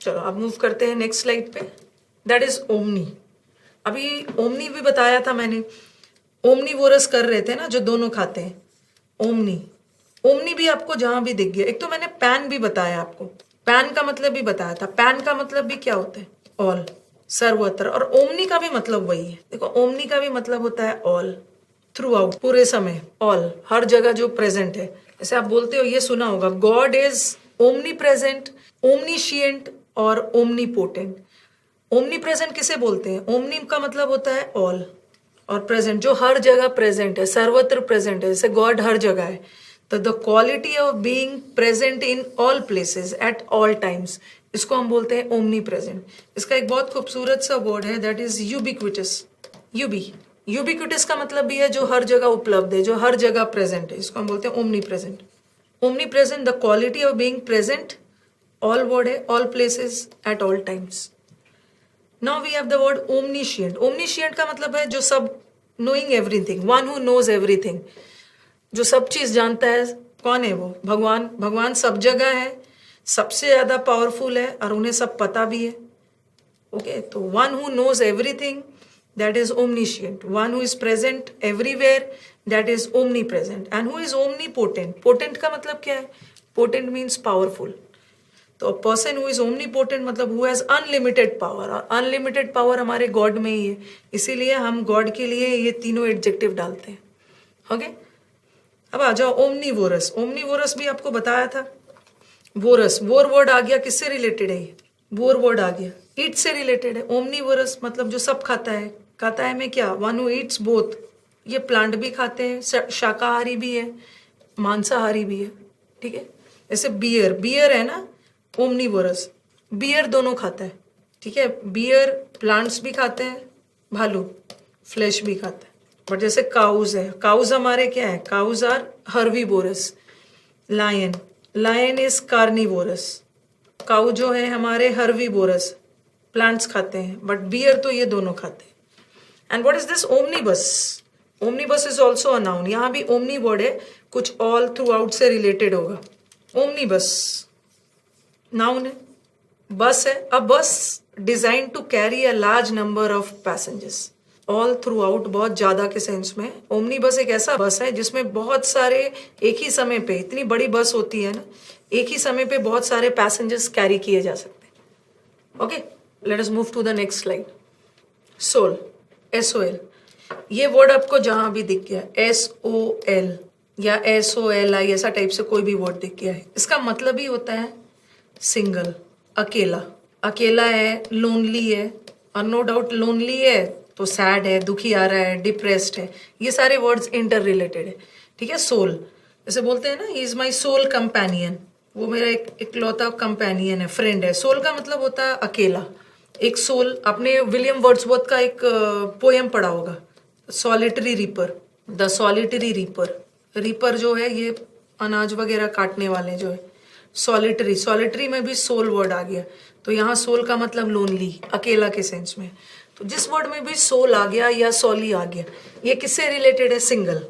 चलो अब मूव करते हैं नेक्स्ट स्लाइड पे। That is omni. अभी ओमनी भी बताया था मैंने, ओमनीवोरस कर रहे थे ना जो दोनों खाते हैं। ओमनी, ओमनी भी आपको जहां भी दिख गया। एक तो मैंने पैन भी बताया आपको, पैन का मतलब भी बताया था। पैन का मतलब भी क्या होता है? ऑल, सर्वत्र। और ओमनी का भी मतलब वही है। देखो ओमनी का भी मतलब होता है ऑल, थ्रू आउट, पूरे समय, ऑल, हर जगह जो प्रेजेंट है। जैसे आप बोलते हो, ये सुना होगा, गॉड इज ओमनी प्रेजेंट, ओमनीशिएंट और ओमनीपोटेंट। ओमनी प्रेजेंट किसे बोलते हैं? ओमनी का मतलब होता है ऑल, और प्रेजेंट जो हर जगह प्रेजेंट है, सर्वत्र प्रेजेंट है। जैसे गॉड हर जगह है, तो the quality of being present in all places at all times, इसको हम बोलते हैं ओमनी प्रेजेंट। इसका एक बहुत खूबसूरत सा वर्ड है, दैट इज यूबिक्विटस। यूबिक्विटस का मतलब भी है जो हर जगह उपलब्ध है, जो हर जगह प्रेजेंट है, इसको हम बोलते हैं omnipresent. Omnipresent, the quality of being present, all word है, all places at all times. Now we have the word omniscient. Omniscient का मतलब है जो सब, knowing everything, one who knows everything, जो सब चीज जानता है। कौन है वो? भगवान। भगवान सब जगह है, सबसे ज्यादा पावरफुल है, और उन्हें सब पता भी है। ओके, तो one who knows everything, that is omniscient. One who is present everywhere, that is omnipresent. And who is omnipotent. Potent का मतलब क्या है? Potent means powerful. तो पर्सन हु इज ओमनीपोटेंट मतलब हु हैज अनलिमिटेड पावर, और unlimited power हमारे god में ही है। इसीलिए हम गॉड के लिए ये तीनों एडजेक्टिव डालते हैं। ओके, अब आ जाओ ओमनीवोरस। ओमनीवोरस भी आपको बताया था। वोरस, वोर वर्ड आ गया, किससे रिलेटेड है ये? वोर वर्ड आ गया, ईट से रिलेटेड है। ओमनीवोरस मतलब जो सब खाता है। खाता है में क्या? One who Yeats both. ये प्लांट भी खाते हैं, शाकाहारी भी है, मांसाहारी भी है। ठीक है, जैसे बियर, बियर है ना ओमनीवोरस, बियर दोनों खाता है। ठीक है, बियर प्लांट्स भी खाते हैं, भालू फ्लैश भी खाता है। बट जैसे काउज है, काउज हमारे क्या है? Cows are herbivorous. Lion, lion is carnivorous. Cow जो है हमारे हर्बीवोरस, प्लांट्स खाते हैं, बट बियर तो ये दोनों खाते हैं। And what is this omnibus? Omnibus is also a noun. यहां भी ओमनी वर्ड है, कुछ ऑल थ्रू आउट से रिलेटेड होगा। ओमनीबस नाउन है, बस है। A bus design to carry a large number of passengers, all throughout, बहुत ज्यादा के सेंस में। ओमनी बस एक ऐसा बस है जिसमें बहुत सारे एक ही समय पे, इतनी बड़ी बस होती है ना, एक ही समय पे बहुत सारे पैसेंजर्स कैरी किए जा सकते हैं। Okay, let us move to the next slide. Soul, SOL, ये वर्ड आपको जहां भी दिख गया, SOL या SOLI, ऐसा टाइप से कोई भी वर्ड दिख गया है, इसका मतलब ही होता है सिंगल, अकेला। अकेला है, लोनली है, और नो डाउट लोनली है तो सैड है, दुखी आ रहा है, डिप्रेस्ड है। ये सारे वर्ड्स इंटर रिलेटेड है। ठीक है, सोल, जैसे बोलते हैं ना, he is my soul companion, वो मेरा एक इकलौता कंपेनियन है, फ्रेंड है। सोल का मतलब होता है अकेला, एक सोल। आपने विलियम वर्ड्सवर्थ का एक पोएम पढ़ा होगा, solitary reaper, the solitary reaper. Reaper जो है ये अनाज वगैरह काटने वाले जो है, सॉलिटरी। सॉलिटरी में भी सोल वर्ड आ गया, तो यहाँ सोल का मतलब लोनली, अकेला के सेंस में। तो जिस वर्ड में भी सोल आ गया या सॉली आ गया, ये किससे रिलेटेड है? Single,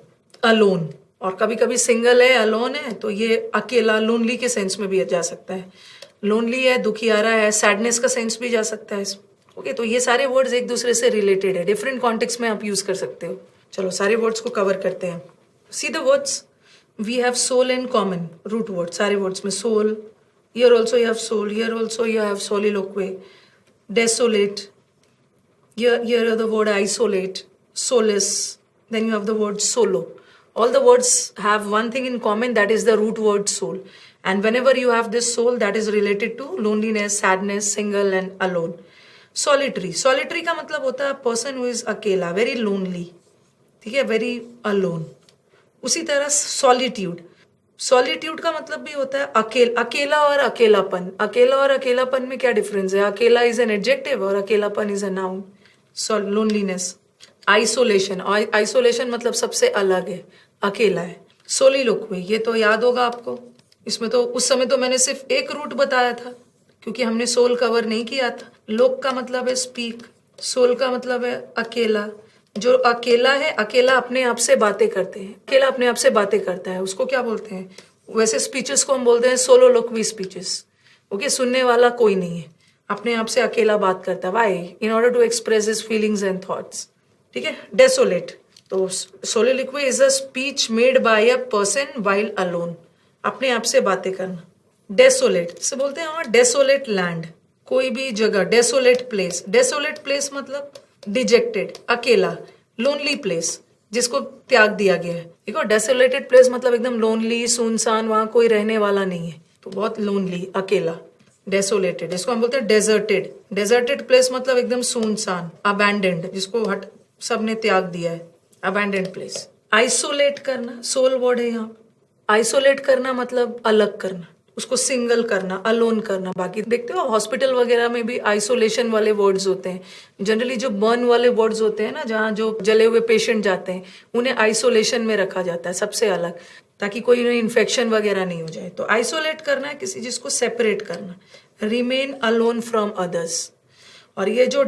alone. और कभी कभी सिंगल है, अलोन है, तो ये अकेला, लोनली के सेंस में भी जा सकता है। लोनली है, दुखी आ रहा है, सैडनेस का सेंस भी जा सकता है। ओके, तो ये सारे वर्ड्स एक दूसरे से रिलेटेड है, डिफरेंट कॉन्टेक्स्ट में आप यूज कर सकते हो। चलो सारे वर्ड्स को कवर करते हैं। See the words, we have soul in common, root word, सारे words में soul, here also you have soul, here also you have soliloquy, desolate, here are the word isolate, solace, then you have the word solo. All the words have one thing in common, that is the root word soul. And whenever you have this soul, that is related to loneliness, sadness, single and alone. Solitary, solitary का मतलब होता है person who is अकेला, very lonely, ठीक है, very alone. उसी तरह solitude, solitude का मतलब भी होता है अकेला और अकेलापन। अकेला और अकेलापन में क्या डिफरेंस है? अकेला इज एन एडजेक्टिव और अकेलापन is a noun. Loneliness, isolation, isolation मतलब सबसे अलग है, अकेला है। सोलिलोक्वी, ये तो याद होगा आपको। इसमें तो उस समय तो मैंने सिर्फ एक रूट बताया था, क्योंकि हमने सोल कवर नहीं किया था। लोक का मतलब है स्पीक, सोल का मतलब है अकेला। जो अकेला है, अकेला अपने आप से बातें करते हैं, अकेला अपने आप से बातें करता है, उसको क्या बोलते हैं? वैसे स्पीचेस को हम बोलते हैं सोलोलोक्वी स्पीचेस। ओके, सुनने वाला कोई नहीं है, अपने आप से अकेला बात करता है, why, in order to express his feelings and thoughts. ठीक है, डेसोलेट, तो soliloquy is a speech made by a person while alone, अपने आप से बातें करना। डेसोलेट से बोलते हैं वहां डेसोलेट लैंड, कोई भी जगह, डेसोलेट प्लेस मतलब डिजेक्टेड, अकेला, लोनली प्लेस, जिसको त्याग दिया गया है। देखो, डेसोलेटेड प्लेस मतलब एकदम लोनली, सुनसान, वहां कोई रहने वाला नहीं है, तो बहुत लोनली, अकेला, डेसोलेटेड। इसको हम बोलते हैं डेजर्टेड। डेजर्टेड प्लेस मतलब एकदम सुनसान, अबैंडेंड, जिसको हट सबने त्याग दिया है, अबैंडेंड प्लेस। आइसोलेट करना, सोल वर्ड है यहाँ। आइसोलेट करना मतलब अलग करना, उसको सिंगल करना, अलोन करना। बाकी देखते हो हॉस्पिटल वगैरह में भी आइसोलेशन वाले वार्ड्स होते हैं, जनरली जो बर्न वाले वार्ड्स होते हैं ना, जहाँ जो जले हुए पेशेंट जाते हैं, उन्हें आइसोलेशन में रखा जाता है सबसे अलग, ताकि कोई इन्फेक्शन वगैरह नहीं हो जाए। तो आइसोलेट करना है किसी चीज को सेपरेट करना, रिमेन अलोन फ्रॉम अदर्स। और ये जो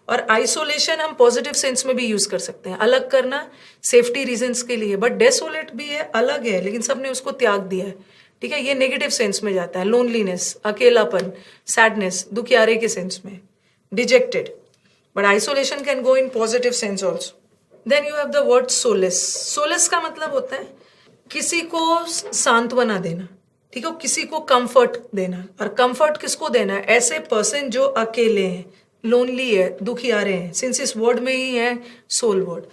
और आइसोलेशन हम पॉजिटिव सेंस में भी यूज कर सकते हैं, अलग करना सेफ्टी रीजंस के लिए, बट डेसोलेट भी है, अलग है, लेकिन सबने उसको त्याग दिया है। ठीक है, ये नेगेटिव सेंस में जाता है, लोनलीनेस, अकेलापन, सैडनेस, दुखियारे के सेंस में, dejected. But isolation can go in positive sense also. Then you have the word solace. Solace का मतलब होता है किसी को सांत्वना देना, ठीक है, किसी को कंफर्ट देना। और कंफर्ट किसको देना है? ऐसे पर्सन जो अकेले हैं, लोनली है, दुखियारे हैं, सिंस इस वर्ड में ही है सोल वर्ड।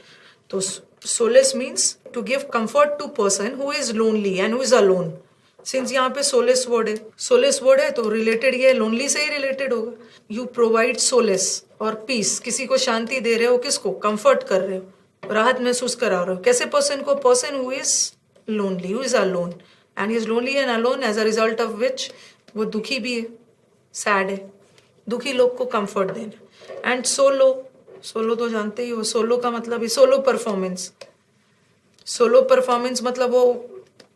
तो solace means to give comfort to person who is lonely and who is alone. Since यहाँ पे सोलेस वर्ड है, सोलेस वर्ड है तो रिलेटेड ये लोनली से ही रिलेटेड होगा। यू प्रोवाइड सोलेस और पीस, किसी को शांति दे रहे हो, किसको? कंफर्ट कर रहे हो, राहत महसूस करा रहे हो। कैसे पर्सन को? Person who is lonely, who is alone, and he is lonely and alone, as a result of which वो दुखी भी है, सैड है। दुखी लोग को कंफर्ट देना। एंड सोलो, सोलो तो जानते ही हो, सोलो का मतलब ही सोलो परफॉर्मेंस। सोलो परफॉर्मेंस मतलब वो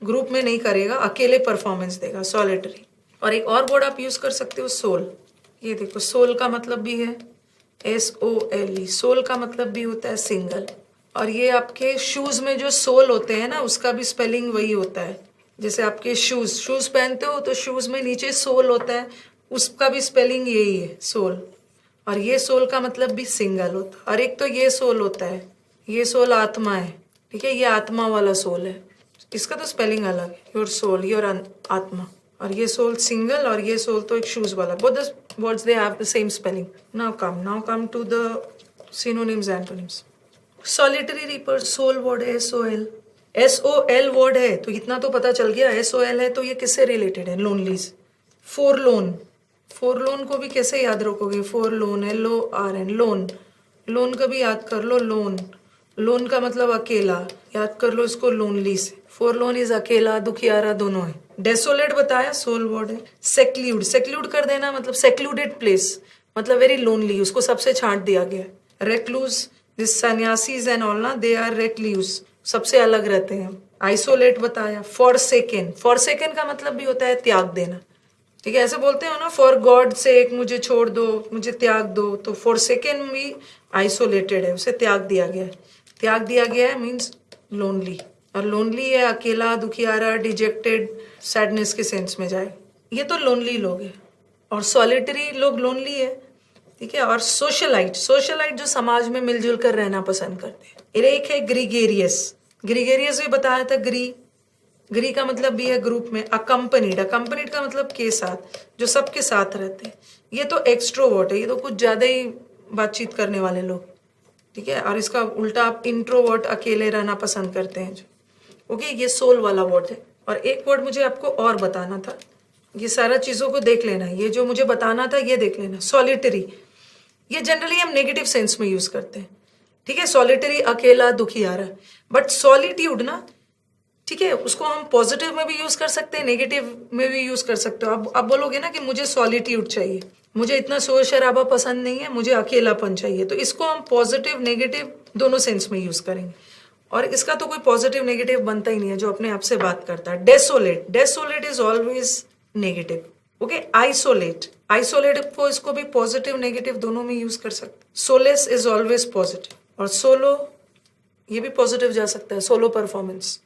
ग्रुप में नहीं करेगा, अकेले परफॉर्मेंस देगा, सॉलिटरी। और एक और वर्ड आप यूज कर सकते हो, सोल। ये देखो, सोल का मतलब भी है SOLE, सोल का मतलब भी होता है सिंगल। और ये आपके शूज में जो सोल होते हैं ना, उसका भी स्पेलिंग वही होता है। जैसे आपके शूज पहनते हो तो शूज में नीचे सोल होता है, उसका भी स्पेलिंग यही है, सोल। और ये सोल का मतलब भी सिंगल होता है। और एक तो ये सोल होता है, ये सोल आत्मा है, ठीक है, ये आत्मा वाला सोल है, इसका तो स्पेलिंग अलग है, योर सोल, योर आत्मा। और ये सोल सिंगल, और ये सोल तो एक शूज वाला। Both the words they have the same spelling. Now come to the synonyms, antonyms. Solitary reaper, soul word है SOL वर्ड है, तो इतना तो पता चल गया, SOL है तो ये किससे रिलेटेड है? लोनलीज। फोरलोन, फोरलोन को भी कैसे याद रखोगे? फोरलोन, LORN, लोन, लोन का भी याद कर लो, लोन, लोन का मतलब अकेला, याद कर लो इसको लोनली से। फोरलोन इज अकेला, दुखियारा, दोनों है। डेसोलेट बताया, सोल वर्ड है। सेक्ल्यूड, सेक्ल्यूड कर देना मतलब सेक्लूडेड प्लेस, मतलब वेरी लोनली, उसको सबसे छांट दिया गया। Recluse, this sannyasis and all ना, दे आर रेक्ल्यूज, सबसे अलग रहते हैं। आइसोलेट बताया। फॉरसेकन, फॉरसेकन का मतलब भी होता है त्याग देना, ठीक है, ऐसे बोलते हो ना, फॉर गॉड सेक, मुझे छोड़ दो, मुझे त्याग दो। तो फॉरसेकन भी आइसोलेटेड है, उसे त्याग दिया गया है। त्याग दिया गया है मीन्स लोनली, और लोनली है अकेला, दुखियारा, डिजेक्टेड, सैडनेस के सेंस में जाए, ये तो लोनली लोग है। और सॉलिटरी लोग लोनली है, ठीक है। और सोशलाइट, सोशलाइट जो समाज में मिलजुल कर रहना पसंद करते हैं। एक है ग्रीगेरियस, ग्रीगेरियस भी बताया था, ग्री का मतलब भी है ग्रुप में। अकम्पनीड, अकम्पनीड का मतलब के साथ, जो सबके साथ रहते हैं। ये तो एक्सट्रोवर्ट है, ये तो कुछ ज्यादा ही बातचीत करने वाले लोग, ठीक है। और इसका उल्टा आप इंट्रोवर्ट, अकेले रहना पसंद करते हैं जो। ओके, ये सोल वाला वर्ड है। और एक वर्ड मुझे आपको और बताना था, ये सारा चीजों को देख लेना, ये जो मुझे बताना था ये देख लेना। सॉलिटरी, ये जनरली हम नेगेटिव सेंस में यूज करते हैं, ठीक है। सॉलिटरी अकेला, दुखियारा। बट सॉलिट्यूड ना, ठीक है, उसको हम पॉजिटिव में भी यूज कर सकते हैं, नेगेटिव में भी यूज कर सकते हो। अब बोलोगे ना कि मुझे सॉलिट्यूड चाहिए, मुझे इतना शोर शराबा पसंद नहीं है, मुझे अकेलापन चाहिए, तो इसको हम पॉजिटिव नेगेटिव दोनों सेंस में यूज करेंगे। और इसका तो कोई पॉजिटिव नेगेटिव बनता ही नहीं है जो अपने आप से बात करता है। Desolate, desolate is always negative. Okay, isolate, isolate को इसको भी पॉजिटिव नेगेटिव दोनों में यूज कर सकते। Solace is always positive. और सोलो, ये भी पॉजिटिव जा सकता है, सोलो परफॉर्मेंस।